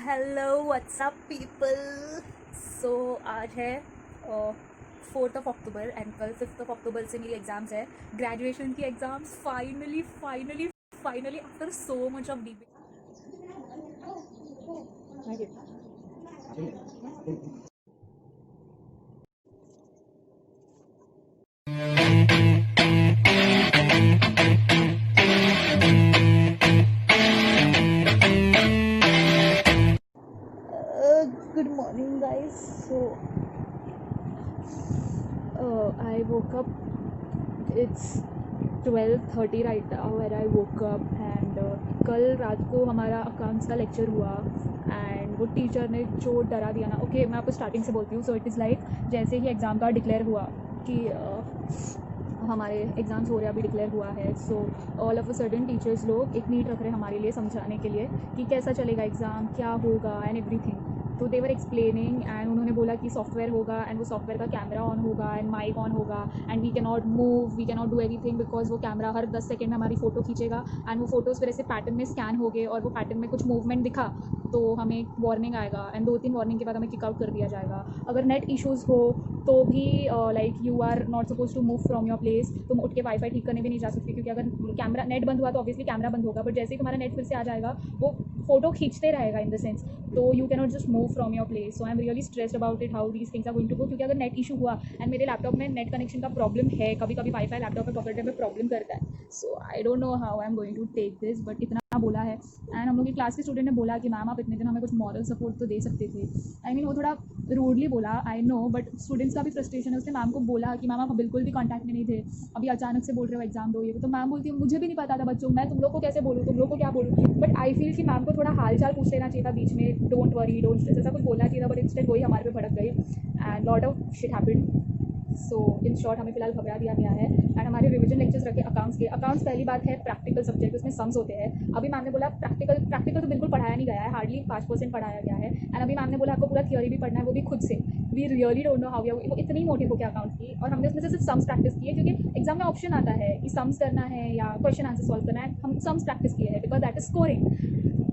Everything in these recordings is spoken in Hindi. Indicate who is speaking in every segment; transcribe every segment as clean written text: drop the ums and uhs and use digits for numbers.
Speaker 1: Hello what's up people. सो आज है 4 अक्टूबर एंड कल 5 अक्टूबर से मेरी एग्ज़ाम्स है, ग्रेजुएशन की exams. Finally finally finally after so much of debate. Good morning, guys. So I woke up. It's 12:30 right now when I woke up and कल रात को हमारा अकाउंट्स का लेक्चर हुआ एंड वो टीचर ने जो डरा दिया ना। ओके, मैं आपको स्टार्टिंग से बोलती हूँ। सो इट इज़ लाइक जैसे ही एग्ज़ाम का डिक्लेयर हुआ कि हमारे एग्ज़ाम्स हो रहे हैं, अभी डिक्लेयर हुआ है। So all of a sudden teachers लोग एक मीट रख रहे हैं हमारे लिए समझाने के लिए कि कैसा चलेगा एग्ज़ाम, क्या होगा एंड एवरीथिंग। तो दे वर एक्सप्लेनिंग एंड उन्होंने बोला कि सॉफ्टवेयर होगा एंड वो सॉफ्टवेयर का कैमरा ऑन होगा एंड माइक ऑन होगा and we can not move, we can not do anything because वो कैमरा हर 10 सेकंड में हमारी फ़ोटो खींचेगा एंड वो फ़ोटोज़ फिर ऐसे पैटर्न में स्कैन हो गए और वो पैटर्न में कुछ मूवमेंट दिखा तो हमें एक वार्निंग आएगा एंड 2-3 वार्निंग के बाद हमें किक आउट कर दिया जाएगा। अगर नेट इश्यूज़ हो तो भी like you are not suppose to move from your place. तुम उठ के वाईफाई ठीक करने भी नहीं जा सकती क्योंकि अगर कैमरा नेट बंद हुआ तो ऑब्वियसली कैमरा बंद होगा, बट जैसे ही तुम्हारा नेट फिर से आ जाएगा वो फोटो खींचते रहेगा इन द सेंस। तो you can not just move from your place. So I am really stressed about it how these things are going to go, क्योंकि अगर नेट इशू हुआ एंड मेरे लैपटॉप में नेट कनेक्शन का प्रॉब्लम है, कभी कभी वाईफाई लैपटॉप में पकड़ने में प्रॉब्लम करता है। So I don't know how I am going to take this, but इतना बोला है एंड हम लोग की क्लास के स्टूडेंट ने बोला कि मैम आप इतने दिन हमें कुछ मॉरल सपोर्ट तो दे सकते थे। आई मीन वो थोड़ा रूडली बोला, आई नो, बट स्टूडेंट्स का भी फ्रस्ट्रेशन है। उसने मैम को बोला कि मैम आप बिल्कुल भी कॉन्टैक्ट में नहीं थे, अभी अचानक से बोल रहे हो एग्जाम दो ये। तो मैम बोलती है मुझे भी नहीं पता था बच्चों, मैं तुम लोग को कैसे बोलूँ, तुम लोग को क्या बोलूँ। बट आई फील कि मैम को थोड़ा हाल चाल पूछ लेना चाहिए था बीच में, डोंट वरी डोंट स्ट्रेस ऐसा कुछ बोलना चाहिए था, बट इंस्टेंट वही हमारे पे भड़क गई and lot of shit happened. So in short हमें फिलहाल घबरा दिया गया है एंड हमारे रिविजन लेक्चर्स रखे अकाउंट्स के। अकाउंट्स पहली बात है प्रैक्टिकल सब्जेक्ट, उसमें सम्स होते हैं। अभी मैम ने बोला प्रैक्टिकल तो बिल्कुल पढ़ाया नहीं गया है, हार्डली 5% पढ़ाया गया है एंड अभी मैम ने बोला आपको पूरा थियोरी भी पढ़ना है, वो भी खुद से। We really don't know how वो इतनी मोटी हो गया अकाउंट्स की, और हमने उसमें से सिर्फ सम्स प्रैक्टिस की है क्योंकि एग्जाम में ऑप्शन आता है कि सम्स करना है या क्वेश्चन आंसर सॉल्व करना है। हम सम्स प्रैक्टिस किए हैं because that is scoring,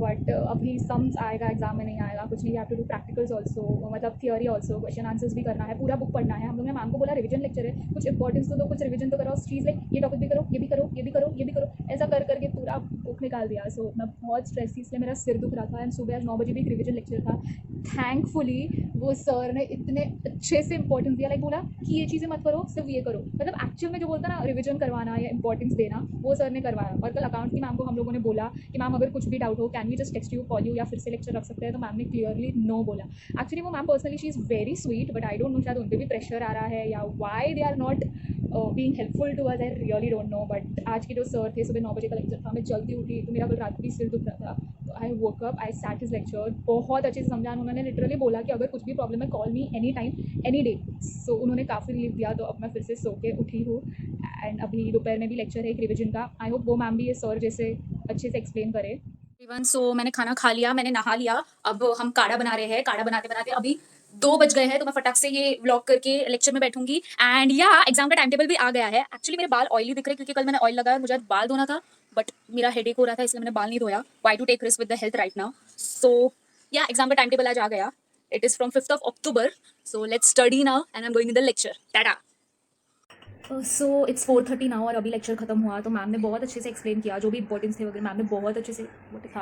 Speaker 1: but अभी सम्स आएगा एग्जाम में, नहीं आएगा कुछ नहीं। Have to do practicals also, मतलब थियोरी ऑल्सो, क्वेश्चन आंसर्स भी करना है, पूरा बुक पढ़ना है। हम लोग ने मैम को बोला रिविजन लेक्चर है, कुछ इंपॉर्टेंस तो दो, कुछ रिविजन तो करो उस चीज़ में, ये टॉपिक भी करो, ये भी करो, ये भी करो, ये भी करो, ऐसा कर करके पूरा बुक निकाल दिया। सो मैं बहुत स्ट्रेस थी, इसलिए मेरा सिर दुख रहा था एंड सुबह आज 9 बजे भी एक रिविजन लेक्चर था। थैंकफुली वो सर ने इतने अच्छे से इंपॉर्टेंस दिया, लाइक बोला कि ये चीज़ें मत करो, सिर्फ ये करो। मतलब एक्चुअल में जो बोलता ना रिविजन करवाना या इंपॉर्टेंस देना, वो सर ने करवाया। और कल अकाउंट की मैम को हम लोगों ने बोला कि मैम अगर कुछ भी डाउट हो can we just text you, call you, या फिर से लेक्चर रख सकते हैं, तो मैम ने क्लियरली नो बोला। एक्चुअली वो ma'am personally she is very sweet, but I don't know शायद उन पर भी प्रेशर आ रहा है या why they are not being helpful to us, I really don't know. But आज के जो सर थे, सुबह 9 बजे का लेक्चर था, मैं जल्दी उठी तो मेरा कल रात को भी सिर दुख रहा था। तो I woke up, I sat his lecture, बहुत अच्छे से समझा। उन्होंने लिटरली बोला कि अगर कुछ भी प्रॉब्लम है call me any time any day. So उन्होंने काफ़ी रिलीफ दिया, तो अब मैं फिर से सो के उठी हूँ एंड अभी दोपहर में भी लेक्चर है एक रिविजन का। आई होप वो मैम भी ये सर जैसे अच्छे से एक्सप्लेन करे। इवन सो मैंने खाना खा लिया, मैंने नहा लिया, अब हम काढ़ा बना रहे हैं। काढ़ा बनाते बनाते अभी 2 बज गए हैं, तो मैं फटाक से ये व्लॉग करके लेक्चर में बैठूंगी एंड या एग्जाम का टाइम टेबल भी आ गया है। एक्चुअली मेरे बाल ऑयली दिख रहे हैं क्योंकि कल मैंने ऑयल लगाया, मुझे आज बाल धोना था, बट मेरा हेडेक हो रहा था इसलिए मैंने बाल नहीं धोया। Why to take risk with the health right now. So yeah exam का टाइम टेबल आज आ गया। It is from 5 October. So let's study now and I am going in the lecture. टाटा। सो इट्स 4:30 नाउ और अभी लेक्चर खत्म हुआ, तो मैम ने बहुत अच्छे से एक्सप्लेन किया जो भी इंपॉर्टेंस थे वगैरह। मैम ने बहुत अच्छे से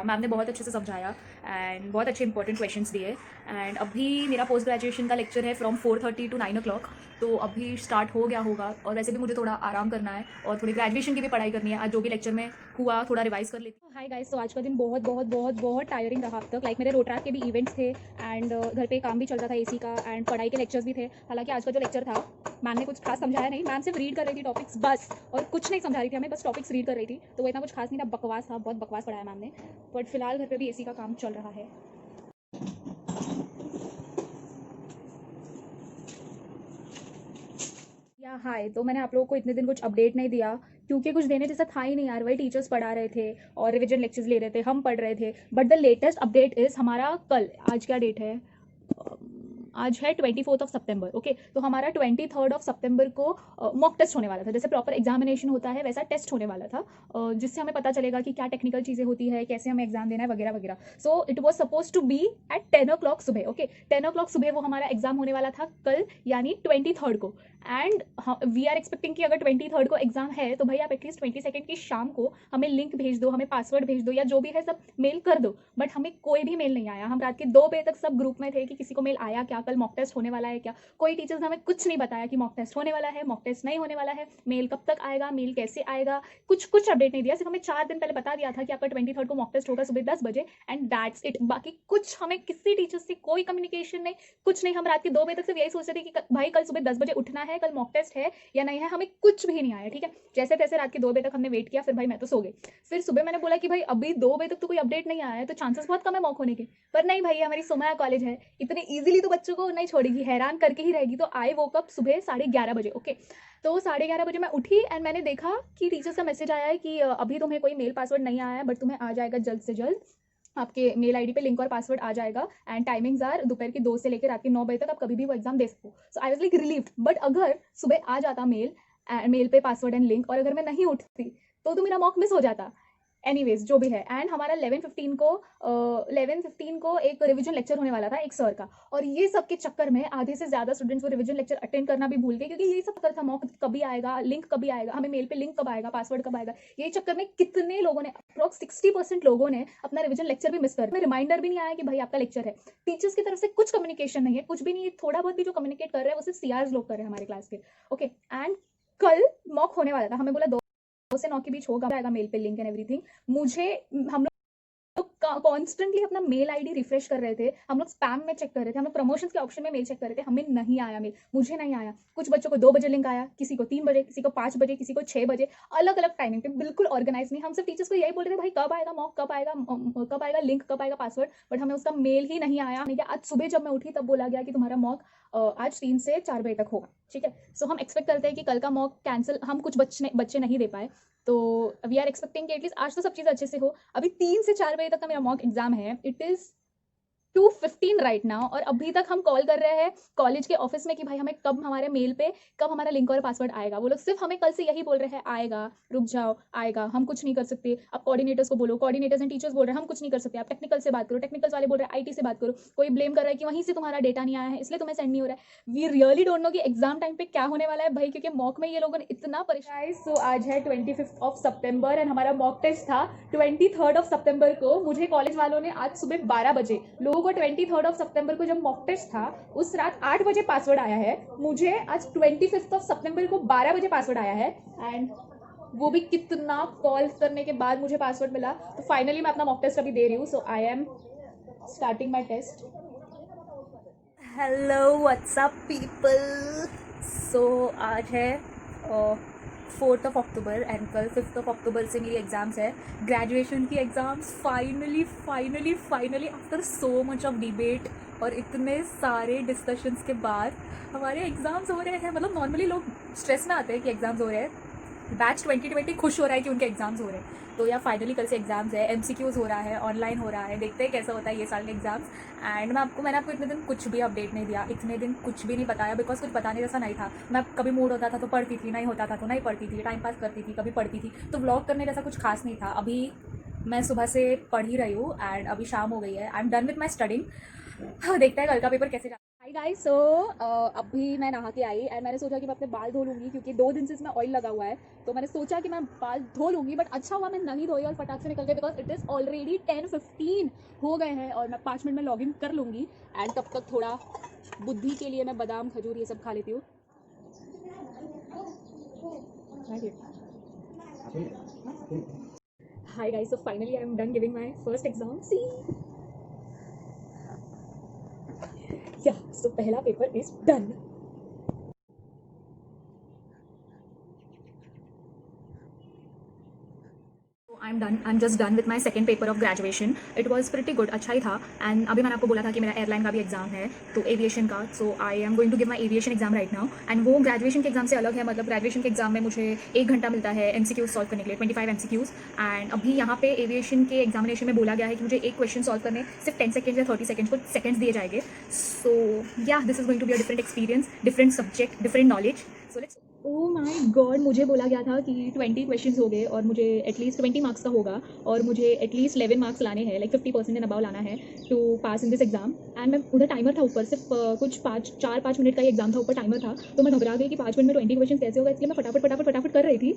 Speaker 1: मैम ने बहुत अच्छे से समझाया एंड बहुत अच्छे इंपॉर्टेंट क्वेश्चंस दिए एंड अभी मेरा पोस्ट ग्रेजुएशन का लेक्चर है फ्रॉम 4:30 to 9 o'clock, तो अभी स्टार्ट हो गया होगा। और वैसे भी मुझे थोड़ा आराम करना है और थोड़ी ग्रेजुएशन की भी पढ़ाई करनी है। आज जो भी लेक्चर में हुआ थोड़ा रिवाइज कर लेती हूँ। हाय गाइस, तो आज का दिन बहुत बहुत बहुत बहुत टायरिंग रहा अब तक। लाइक मेरे रोटराक के भी इवेंट्स थे एंड घर पे काम भी चल रहा था एसी का एंड पढ़ाई के लेक्चर्स भी थे। हालांकि आज का जो लेक्चर था मैम ने कुछ खास समझाया नहीं, मैम सिर्फ रीड कर रही थी टॉपिक्स बस, और कुछ नहीं समझा रही थी हमें, बस टॉपिक्स रीड कर रही थी। तो वो इतना कुछ खास नहीं था, बकवास था, बहुत बकवास पढ़ाया मैम ने। बट फिलहाल घर पे भी एसी का काम चल रहा है। या हाय, तो मैंने आप लोगों को इतने दिन कुछ अपडेट नहीं दिया क्योंकि कुछ देने जैसा था ही नहीं यार। वही टीचर्स पढ़ा रहे थे और रिविजन लेक्चर्स ले रहे थे, हम पढ़ रहे थे। But the latest update is हमारा कल, आज क्या डेट है, आज है 24 सितंबर, ओके। तो हमारा 23 सितंबर को मॉक टेस्ट होने वाला था। जैसे प्रॉपर एग्जामिनेशन होता है वैसा टेस्ट होने वाला था, जिससे हमें पता चलेगा कि क्या टेक्निकल चीज़ें होती है, कैसे हमें एग्जाम देना है वगैरह वगैरह। So it was suppose to be at 10 o'clock सुबह, ओके। 10 o'clock सुबह वो हमारा एग्जाम होने वाला था कल, यानी 23 को। एंड वी आर एक्सपेक्टिंग कि अगर 23 को एग्जाम है तो भाई आप एटलीस्ट 22 की शाम को हमें लिंक भेज दो, हमें पासवर्ड भेज दो, या जो भी है सब मेल कर दो। बट हमें कोई भी मेल नहीं आया। हम रात के 2 बजे तक सब ग्रुप में थे कि किसी को मेल आया क्या, कल मॉक टेस्ट होने वाला है क्या। कोई टीचर्स ने हमें कुछ नहीं बताया कि मॉक टेस्ट होने वाला है, मॉक टेस्ट नहीं होने वाला है, मेल कब तक आएगा, मेल कैसे आएगा, कुछ अपडेट नहीं दिया। सिर्फ हमें 4 दिन पहले बता दिया था कि आपका 23 को मॉक टेस्ट होगा सुबह 10 बजे, एंड दैट्स इट। बाकी कुछ हमें किसी टीचर से कोई कम्युनिकेशन नहीं, कुछ नहीं। हम रात के 2 बजे तक सिर्फ यही सोचते थे कि भाई कल सुबह 10 बजे उठना है, कल मॉक टेस्ट है या नहीं है। हमें कुछ भी नहीं आया, ठीक है। जैसे तैसे रात के 2 बजे तक हमने वेट किया, फिर भाई मैं तो सो गई। फिर सुबह मैंने बोला कि भाई अभी 2 बजे तक तो कोई अपडेट नहीं आया है, तो चांसेस बहुत कम है मॉक होने के। पर नहीं भाई, हमारी सोमाया कॉलेज है, इतने इजीली तो बच्चों को नहीं छोड़ेगी, हैरान करके ही रहेगी। तो आई वोक अप सुबह 11:30 बजे, ओके। तो 11:30 बजे मैं उठी एंड मैंने देखा कि टीचर्स का मैसेज आया है कि अभी तुम्हें कोई मेल पासवर्ड नहीं आया है, बट तुम्हें आ जाएगा जल्द से जल्द। आपके मेल आईडी पे लिंक और पासवर्ड आ जाएगा, एंड टाइमिंग्स आर दोपहर की 2 से लेकर रात के 9 बजे तक, आप कभी भी वो एग्जाम दे सकते हो। So I was like relieved. But अगर सुबह आ जाता मेल पे पासवर्ड एंड लिंक, और अगर मैं नहीं उठती तो मेरा मॉक मिस हो जाता। एनीवेज जो भी है। एंड हमारा 11:15 को एक रिवीजन लेक्चर होने वाला था एक सर का, और ये सब के चक्कर में आधे से ज्यादा स्टूडेंट्स वो रिवीजन लेक्चर अटेंड करना भी भूल गए, क्योंकि यही सब चक्कर था, मॉक कभी आएगा, लिंक कभी आएगा, हमें मेल पे लिंक कब आएगा, पासवर्ड कब आएगा। यही चक्कर में कितने लोगों ने, अप्रॉक्स 60% लोगों ने अपना रिवीजन लेक्चर भी मिस कर, में रिमाइंडर भी नहीं आया कि भाई आपका लेक्चर है। टीचर्स की तरफ से कुछ कम्युनिकेशन नहीं है, कुछ भी नहीं है। थोड़ा बहुत भी जो कम्युनिकेट कर रहे हैं वो सिर्फ सीआर्स लोग कर रहे हैं हमारे क्लास के, ओके। एंड कल मॉक होने वाला था, हमें बोला 2 से 9 के बीच होगा, आएगा मेल पे लिंक एंड एवरीथिंग। मुझे हम कॉन्स्टेंटली अपना मेल आईडी रिफ्रेश कर रहे थे, हम लोग स्पैम में चेक कर रहे थे, हम लोग प्रमोशंस के ऑप्शन में मेल चेक कर रहे थे, हमें नहीं आया मेल, मुझे नहीं आया। कुछ बच्चों को 2 बजे लिंक आया, किसी को 3 बजे, किसी को 5 बजे, किसी को 6 बजे, अलग अलग टाइमिंग पे, बिल्कुल ऑर्गेनाइज नहीं। हम सब टीचर्स को यही बोल रहे थे भाई कब आएगा मॉक, कब आएगा लिंक, कब आएगा पासवर्ड, बट हमें उसका मेल ही नहीं आया। आज सुबह जब मैं उठी तब बोला गया कि तुम्हारा मॉक आज 3 से 4 बजे तक होगा, ठीक है। सो हम एक्सपेक्ट करते हैं कि कल का मॉक कैंसिल, हम कुछ बच्चे नहीं दे पाए, तो वी आर एक्सपेक्टिंग कि एटलीस्ट आज तो सब चीज़ अच्छे से हो। अभी 3 से 4 बजे तक का मेरा मॉक एग्जाम है। इट इज़ 2:15 राइट नाउ, और अभी तक हम कॉल कर रहे हैं कॉलेज के ऑफिस में कि भाई हमें कब हमारे मेल पे कब हमारा लिंक और पासवर्ड आएगा। वो लोग सिर्फ हमें कल से यही बोल रहे हैं आएगा, रुक जाओ, आएगा, हम कुछ नहीं कर सकते। आप कोऑर्डिनेटर्स को बोलो, कोऑर्डिनेटर्स एंड टीचर्स बोल रहे हैं हम कुछ नहीं कर सकते, आप टेक्निकल से बात करो, टेक्निकल्स वाले बोल रहे हैं आईटी से बात करो, कोई ब्लेम कर रहा है कि वहीं से तुम्हारा डेटा नहीं आया है इसलिए तुम्हें सेंड नहीं हो रहा है। वी रियली डोंट नो कि एग्जाम टाइम पे क्या होने वाला है भाई, क्योंकि मॉक में ये लोगों ने इतना परेशान। सो आज है 25 सितंबर एंड हमारा मॉक टेस्ट था 23 सितंबर को। मुझे कॉलेज वालों ने आज सुबह 12 बजे, लोगों को 23 सितंबर को जब मॉक टेस्ट था उस रात 8 बजे पासवर्ड आया है, मुझे आज 25 सितंबर को 12 बजे पासवर्ड आया है, एंड वो भी कितना कॉल करने के बाद मुझे पासवर्ड मिला। तो फाइनली मैं अपना मॉक टेस्ट अभी दे रही हूँ। So I am starting my test.
Speaker 2: Hello what's up people. So आज है 4 अक्टूबर एंड कल 5 अक्टूबर से मेरी एग्ज़ाम्स है, ग्रेजुएशन की exams. Finally after so much of debate और इतने सारे डिस्कशंस के बाद हमारे एग्ज़ाम्स हो रहे हैं। मतलब नॉर्मली लोग स्ट्रेस में आते हैं कि एग्ज़ाम्स हो रहे हैं, बैच 2020 खुश हो रहा है कि उनके एग्ज़ाम्स हो रहे हैं। तो या फाइनली कल से एग्ज़ाम्स है, MCQs हो रहा है, ऑनलाइन हो रहा है, देखते हैं कैसा होता है ये साल के एग्ज़ाम्स। एंड मैंने आपको इतने दिन कुछ भी अपडेट नहीं दिया, इतने दिन कुछ भी नहीं बताया, बिकॉज कुछ बताने जैसा नहीं था। मैं कभी मूड होता था तो पढ़ती थी, नहीं होता था तो नहीं पढ़ती थी, टाइम पास करती थी, कभी पढ़ती थी, तो व्लॉग करने जैसा कुछ खास नहीं था। अभी मैं सुबह से पढ़ ही रही हूँ एंड अभी शाम हो गई है। आई am done with my studying. देखते हैं कल का पेपर कैसे जाता है।
Speaker 1: हाय गाइस, सो अभी मैं नहा के आई एंड मैंने सोचा कि मैं अपने बाल धो लूँगी, क्योंकि 2 दिन से इसमें ऑयल लगा हुआ है, तो मैंने सोचा कि मैं बाल धो लूँगी। बट अच्छा हुआ मैं नहीं धोई और फटाक से निकल गई, बिकॉज इट इज़ ऑलरेडी 10:15 हो गए हैं और मैं 5 मिनट में लॉगिन कर लूँगी। एंड तब तक थोड़ा बुद्धि के लिए मैं बादाम खजूर ये सब खा लेती हूँ। Hi guys, so finally I am done giving my first exam. See yeah so पहला paper is done.
Speaker 2: I am I'm just done with my second paper of graduation. It was pretty good, अच्छा ही था. And अभी मैंने आपको बोला था कि मेरा एयरलाइन का भी एग्जाम है, तो एविएशन का. So I am going to give my aviation exam right now. And वो ग्रेजुएशन के एग्जाम से अलग है. मतलब ग्रेजुएशन के एग्जाम में मुझे 1 घंटा मिलता है MCQs सॉल्व करने के लिए, 25 MCQs. एंड अभी यहाँ पे एविएशन के एग्जामिनेशन में बोला गया है कि मुझे एक क्वेश्चन सॉल्व करने सिर्फ 10 सेकेंड्स या 30 सेकेंड्स, कुछ सेकेंड्स दिए जाएंगे. So yeah this is going to be a different experience, different subject, different knowledge. So let's. Oh my god, मुझे बोला गया था कि 20 क्वेश्चंस हो गए और मुझे एटलीस्ट 20 मार्क्स का होगा और मुझे एटलीस्ट 11 मार्क्स लाने हैं, लाइक 50% एंड अबाउ लाना है to pass in this exam. And मैं उधर टाइमर था ऊपर, सिर्फ कुछ 4-5 मिनट का ही एग्जाम था, ऊपर टाइमर था. तो मैं घबरा गई कि 5 मिनट में 20 क्वेश्चन कैसे होगा, इसलिए मैं फटाफट कर रही थी.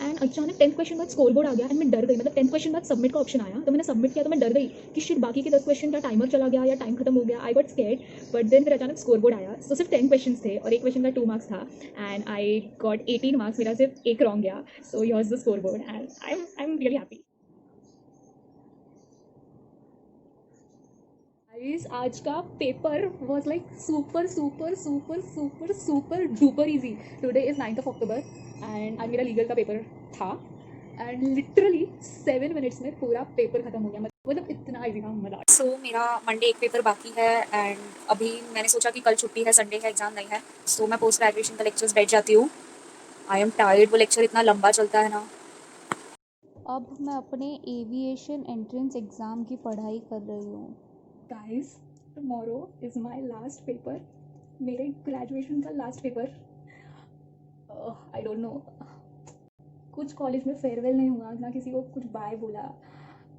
Speaker 2: एंड अचानक 10th क्वेश्चन बाद स्कोर बोर्ड आ गया एंड मैं डर गई. मतलब 10th क्वेश्चन बाद सबमिट का ऑप्शन आया, तो मैंने सबमिट किया, तो मैं डर गई कि शिट बाकी के 10 क्वेश्चन का टाइमर चला गया या टाइम खत्म हो गया. I got scared. But then फिर अचानक स्कोर बोर्ड आया. सो सिर्फ 10 क्वेश्चन थे और एक क्वेश्चन का 2 मार्क्स था एंड आई गॉट 18 मार्क्स. मेरा सिर्फ एक रॉन्ग गया. So here's the score board and I am really happy. Guys, आज का paper was like super duper easy. Today is 9th of October and आज मेरा लीगल का पेपर था एंड लिटरली 7 मिनट्स में पूरा पेपर खत्म हो गया. मतलब इतना इजी था. मजा.
Speaker 3: सो मेरा मंडे एक पेपर बाकी है एंड अभी मैंने सोचा कि कल छुट्टी है, संडे है, एग्जाम नहीं है. सो मैं पोस्ट ग्रेजुएशन का लेक्चर्स बैठ जाती हूँ. आई एम टायर्ड, वो लेक्चर इतना लंबा चलता है ना.
Speaker 1: अब मैं अपने एविएशन एंट्रेंस एग्ज़ाम की पढ़ाई कर रही हूँ.
Speaker 2: Guys, tomorrow is my last paper. मेरे ग्रेजुएशन का last paper. I don't no, कुछ कॉलेज में फेयरवेल नहीं हुआ ना, किसी को कुछ बाय बोला.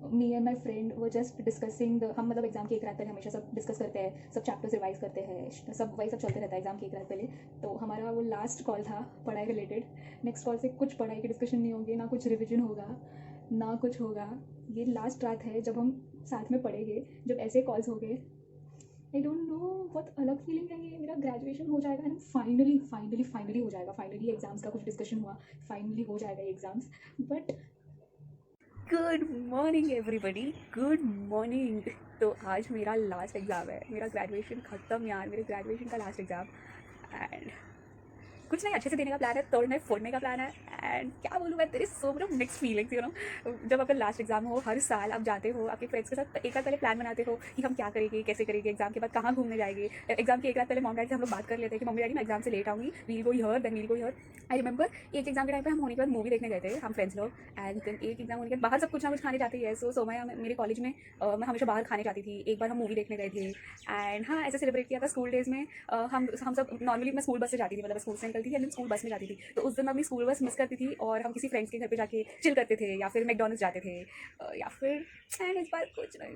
Speaker 2: मी एंड माई फ्रेंड वो जस्ट डिस्कसिंग द, हम मतलब एग्जाम की एक रात पहले हमेशा सब डिस्कस करते हैं, सब चैप्टर्स रिवाइज करते हैं, सब वही सब चलते रहता है एग्जाम की एक रात पहले. तो हमारा वो लास्ट कॉल था पढ़ाई रिलेटेड. नेक्स्ट कॉल से कुछ पढ़ाई की डिस्कशन नहीं होगी, ना कुछ रिविजन होगा, ना कुछ होगा. ये लास्ट रात है जब हम साथ में पढ़ेंगे, जब ऐसे कॉल्स हो गए. आई डोंट नो, बहुत अलग फीलिंग है ये. मेरा ग्रेजुएशन हो जाएगा एंड फाइनली हो जाएगा. फाइनली एग्जाम्स का कुछ डिस्कशन हुआ, फाइनली हो जाएगा ये exams. But good morning everybody, good morning. तो आज मेरा लास्ट एग्ज़ाम है, मेरा ग्रेजुएशन ख़त्म यार, मेरे ग्रेजुएशन का लास्ट एग्ज़ाम. एंड कुछ नहीं, अच्छे से देने का प्लान है, तोड़ने फोड़ने का प्लान है. एंड क्या बोलूँ मैं, तेरे सो मतलब मिक्स फीलिंग्स, यू नो. जब आपका लास्ट एग्जाम हो, हर साल आप जाते हो आपके फ्रेंड्स के साथ, एक रात पहले प्लान बनाते हो कि हम क्या करेंगे, कैसे करेंगे, एग्जाम के बाद कहाँ घूमने जाएंगे. एग्जाम के एक रात पहले मॉम डैडी से हम लोग बात कर लेते हैं कि मम्मी डैडी मैं एग्जाम से लेट आऊँगी, we'll go here, then we'll go here. I remember एक एग्जाम के टाइम पे हम होने के बाद मूवी देखने गए थे हम फ्रेंड्स लोग. एंड देन एक एग्जाम होने के बाद बाहर सब कुछ ना कुछ खाने जाते हैं. सो मैं मेरे कॉलेज में मैं हमेशा बाहर खाने जाती थी. एक बार हम मूवी देखने गए थे. एंड हाँ, ऐसे सेलिब्रेट किया था स्कूल डेज में. हम सब नॉर्मली मैं स्कूल बस से जाती थी, मतलब स्कूल से निकलती थी एंड स्कूल बस में जाती थी. तो उस दिन मैं अपनी स्कूल बस मिस करती थी और हम किसी फ्रेंड्स के घर पे जाके चिल करते थे या फिर मैकडॉनल्ड्स जाते थे या फिर एंड इस बार कुछ नहीं.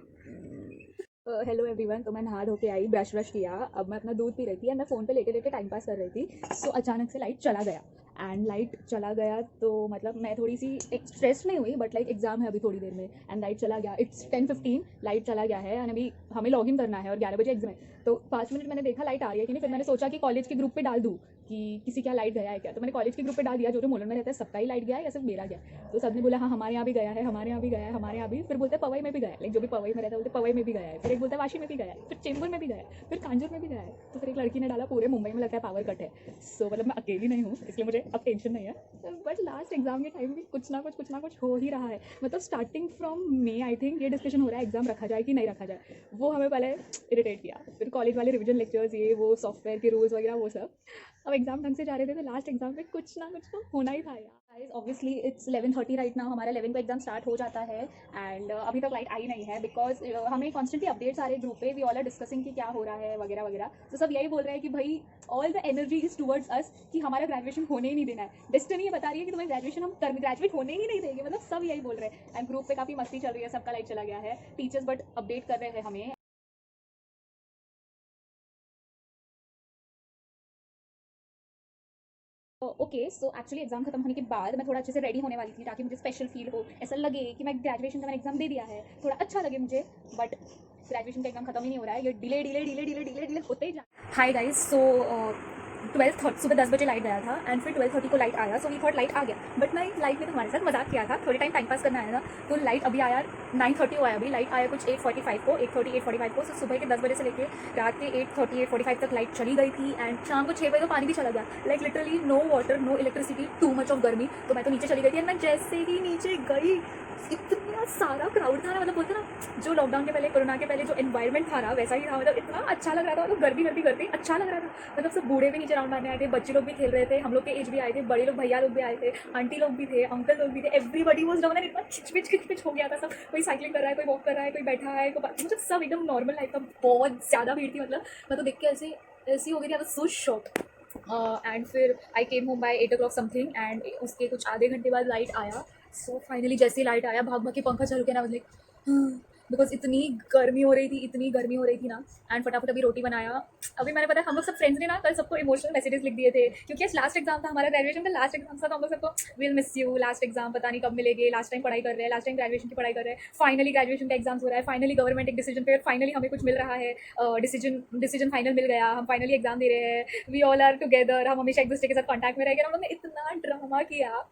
Speaker 1: Hello everyone. तो मैं नहा धो के आई, ब्रश किया, अब मैं अपना दूध पी रही थी एंड मैं फ़ोन पे लेटे टाइम पास कर रही थी. सो अचानक से लाइट चला गया एंड लाइट चला गया तो मतलब मैं थोड़ी सी स्ट्रेस नहीं हुई, बट लाइक एग्जाम है अभी थोड़ी देर में एंड लाइट चला गया. इट्स 10:15, लाइट चला गया है एंड अभी हमें लॉग इन करना है और 11 बजे एग्जाम है. तो 5 मिनट मैंने देखा लाइट आ रही है कि नहीं, फिर मैंने सोचा कि कॉलेज के ग्रुप पे डाल दूँ कि किसी क्या लाइट गया है क्या. तो मैंने कॉलेज के ग्रुप पे डाल दिया, जो मोलन में रहता है सबका ही लाइट गया है या सिर्फ मेरा गया. तो सबने बोला हाँ हमारे यहाँ भी गया है, हमारे यहाँ भी गया है, हमारे यहाँ भी. फिर बोलते पवई में भी गया है, लाइक जो भी पवई में रहता है बोलते पवई में भी गया है. फिर एक बोलता है वाशी में भी गया है, फिर चेंबूर में भी गया है, फिर कांजूर में भी गया है. तो फिर एक लड़की ने डाला पूरे मुंबई में लगता है पावर कट है. सो मतलब मैं अकेली नहीं हूँ, इसलिए मुझे अब टेंशन नहीं है. बट लास्ट एग्जाम के टाइम भी कुछ ना कुछ हो ही रहा है. मतलब starting from May I think ये डिस्कशन हो रहा है एग्जाम रखा जाए कि नहीं रखा जाए. वो हमें पहले इरिटेट किया, फिर कॉलेज वाले रिविजन लेक्चर्स, ये वो सॉफ्टवेयर के रूल्स वगैरह वो सब. अब एग्जाम ढंग से जा रहे थे तो लास्ट एग्जाम पे कुछ ना कुछ तो होना ही था यार. Guys, obviously it's 11:30 right now. हमारा 11 को एग्जाम स्टार्ट हो जाता है एंड अभी तक लाइट आई नहीं है बिकॉज हमें कॉन्स्टेंटली अपडेट्स आ रहे हैं ग्रुप पे. वी ऑल आर डिस्कसिंग कि क्या हो रहा है वगैरह वगैरह. तो सब यही बोल रहे हैं कि भाई all the energy is towards अस कि हमारा ग्रेजुएशन होने ही नहीं देना है. डेस्टिनी ये बता रही है कि तुम्हें ग्रेजुएशन हम ग्रेजुएट होने ही नहीं देंगे. मतलब सब यही बोल रहे हैं एंड ग्रुप पे काफ़ी मस्ती चल रही है, सबका लाइट चला गया है. टीचर्स बट अपडेट कर रहे हैं हमें. ओके, सो एक्चुअली एग्जाम खत्म होने के बाद मैं थोड़ा अच्छे से रेडी होने वाली थी ताकि मुझे स्पेशल फील हो, ऐसा लगे कि मैं ग्रेजुएशन का मैंने एग्जाम दे दिया है, थोड़ा अच्छा लगे मुझे. बट ग्रेजुएशन का एग्जाम खत्म ही नहीं हो रहा है, ये डिले होते ही जा.
Speaker 3: हाय गाइस, सो
Speaker 2: सुबह 10 बजे लाइट गया था एंड फिर 12:30 को लाइट आया, सो वी थॉट लाइट आ गया, बट मैं लाइट में तो हमारे साथ मजाक किया था, थोड़ी टाइम पास करना आया था, तो लाइट अभी आया 9:30 को आया, अभी लाइट आया कुछ 8:45 को, सो सुबह के 10 बजे से लेकर रात के 8:45 तक लाइट चली गई थी एंड शाम को 6 बजे तो पानी भी चला गया, like literally no water, no electricity, too much of गर्मी। तो मैं तो नीचे चली गई थी एंड मैं जैसे ही नीचे गई इतना सारा क्राउड था ना, मतलब बोलते ना जो लॉकडाउन के पहले, कोरोना के पहले जो एनवायरनमेंट था ना वैसा ही था, मतलब इतना अच्छा लग रहा था, मतलब गर्मी करती अच्छा लग रहा था, मतलब सब बूढ़े भी नीचे राउंड मारने आए थे, बच्चे लोग भी खेल रहे थे, हम लोग के एज भी आए थे, बड़े लोग भैया लोग भी आए थे, आंटी लोग भी थे, अंकल लोग भी थे, एवरीबडी वाज डाउन एंड इतना खिचपिच हो गया था सब, कोई साइकिलिंग कर रहा है, कोई वॉक कर रहा है, कोई बैठा है, मतलब सब एकदम नॉर्मल लाइफ था, बहुत ज़्यादा भीड़ थी, मतलब मैं तो देख के ऐसी हो गई थी, I was so shocked. And फिर I came home by 8 o'clock something and उसके कुछ आधे घंटे बाद लाइट आया, सो फाइनली जैसे ही लाइट आया भाग के पंखा चालू किया ना, लाइक बिकॉज इतनी गर्मी हो रही थी ना, एंड फटाफट अभी रोटी बनाया। अभी मैंने पता हम लोग सब फ्रेंड्स ने ना कल सबको इमोशनल मैसेजेस लिख दिए थे, क्योंकि आज लास्ट एग्जाम था हमारा, ग्रेजुएशन का लास्ट एग्जाम था, तो हम लोग सबको will miss you, last exam पता नहीं कब मिलेंगे, लास्ट टाइम पढ़ाई कर रहे हैं, लास्ट टाइम ग्रेजुएशन की पढ़ाई कर रहे हैं, फाइनली ग्रेजुएशन का एग्जाम हो रहा है, फाइनली गवर्नमेंट एक डिसीजन पे, फाइनली हमें कुछ मिल रहा है, डिसीजन फाइनल मिल गया, हम फाइनली एग्जाम दे रहे हैं, वी ऑल आर टुगेदर, हम हमेशा एक दूसरे के साथ कॉन्टैक्ट में रह गए, हम लोग ने इतना ड्रामा किया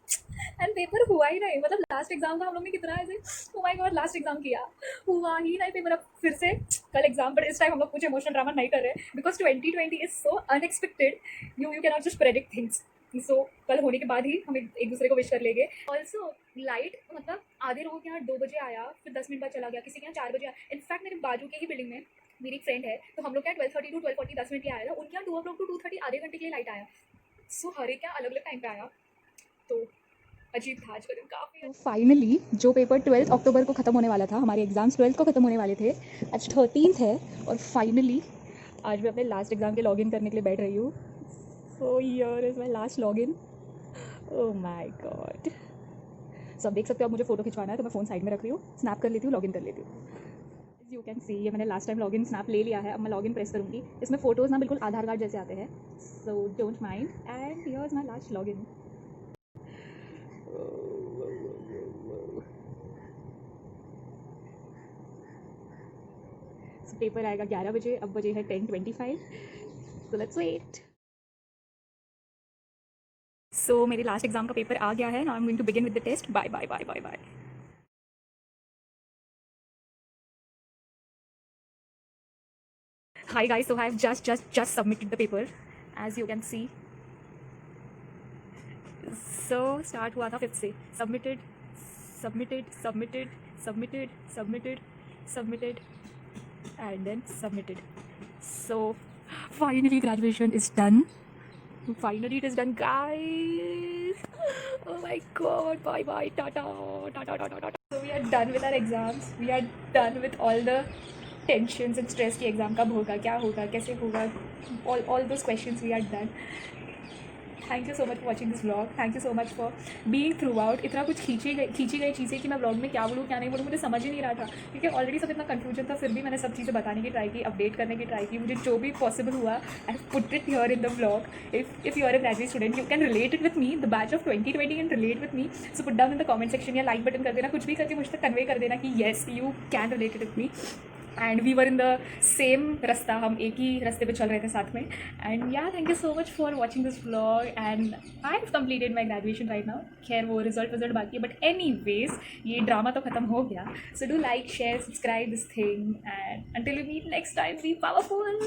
Speaker 2: एंड पेपर हुआ ही नहीं, मतलब लास्ट एग्जाम का हम लोग ने कितना ऐसे oh my God last exam किया, हुआ ही नहीं पेपर, अब फिर से कल एग्जाम, पर इस टाइम हम लोग कुछ इमोशनल ड्रामा नहीं कर रहे because 2020 is so unexpected, you can not just predict things, so कल होने के बाद ही हम एक दूसरे को विश कर लेंगे। ऑल्सो लाइट मतलब आधे लोगों के यहाँ 2 बजे आया, फिर 10 मिनट बाद चला गया, किसी के यहाँ 4 बजे आया, इनफैक्ट मेरे बाजू के ही बिल्डिंग में मेरी एक फ्रेंड है, तो हम लोग क्या 12:30 to 12:40 10 मिनट के आया था, उनके यहाँ 2 o'clock to 2:30 आधे घंटे के लिए लाइट आया, सो हर एक यहाँ अलग अलग टाइम पे आया, तो अजीब था आज का दिन काफ़ी।
Speaker 1: तो फाइनली जो पेपर 12 अक्टूबर को ख़त्म होने वाला था, हमारे एग्ज़ाम्स 12 को ख़त्म होने वाले थे, आज 13 है और फाइनली आज मैं अपने लास्ट एग्ज़ाम के लॉगिन करने के लिए बैठ रही हूँ। So here is my last login, oh my God. सब देख सकते हो, अब मुझे फ़ोटो खिंचवाना है तो मैं फ़ोन साइड में रख रही हूँ, स्नैप कर लेती हूँ, लॉगिन कर लेती हूँ। यू कैन सी ये मैंने लास्ट टाइम लॉगिन स्नैप ले लिया है, अब मैं लॉगिन प्रेस करूँगी, इसमें फ़ोटोज़ ना बिल्कुल आधार कार्ड जैसे आते हैं, so don't mind, and here is my last login. Paper आएगा 11 बजे, अब बजे है 10:25, सो लेट्स वेट।
Speaker 2: सो मेरे लास्ट एग्जाम का पेपर आ गया है, now I am going to begin with the test, bye bye bye bye bye. Hi guys, so I have just submitted the paper, as you can see. So start हुआ था 5th से, submitted and then submitted. So finally graduation is done. Finally it is done, guys. Oh my god, bye bye, tata. So we are done with our exams, we are done with all the tension and stress की एग्ज़ाम कब होगा, क्या होगा, कैसे होगा, all those questions we are done. Thank you so much for watching this vlog, thank you so much for being throughout. इतना कुछ खींची गई चीज़ें कि मैं व्लॉग में क्या बोलूँ क्या नहीं बोलूँ, मुझे समझ ही नहीं रहा था, क्योंकि ऑलरेडी सब इतना कन्फ्यूजन था, फिर भी मैंने सब चीज़ें बताने की ट्राई की, अपडेट करने की ट्राई की, मुझे जो भी पॉसिबल हुआ I put it here in the vlog. If you are a graduate student you can relate it with me, the batch of 2020 can relate with me, so put down in the comment section या लाइक बटन कर देना, कुछ भी करके मुझे तक कन्वे कर देना कि yes you can relate it with me, and we were in the same रास्ता, हम एक ही रास्ते पे चल रहे थे साथ में। And yeah thank you so much for watching this vlog, and I have completed my graduation right now. खैर वो रिजल्ट बाकी है, बट एनी वेज ये ड्रामा तो ख़त्म हो गया। So do like share subscribe this thing, and until we meet next time, be powerful.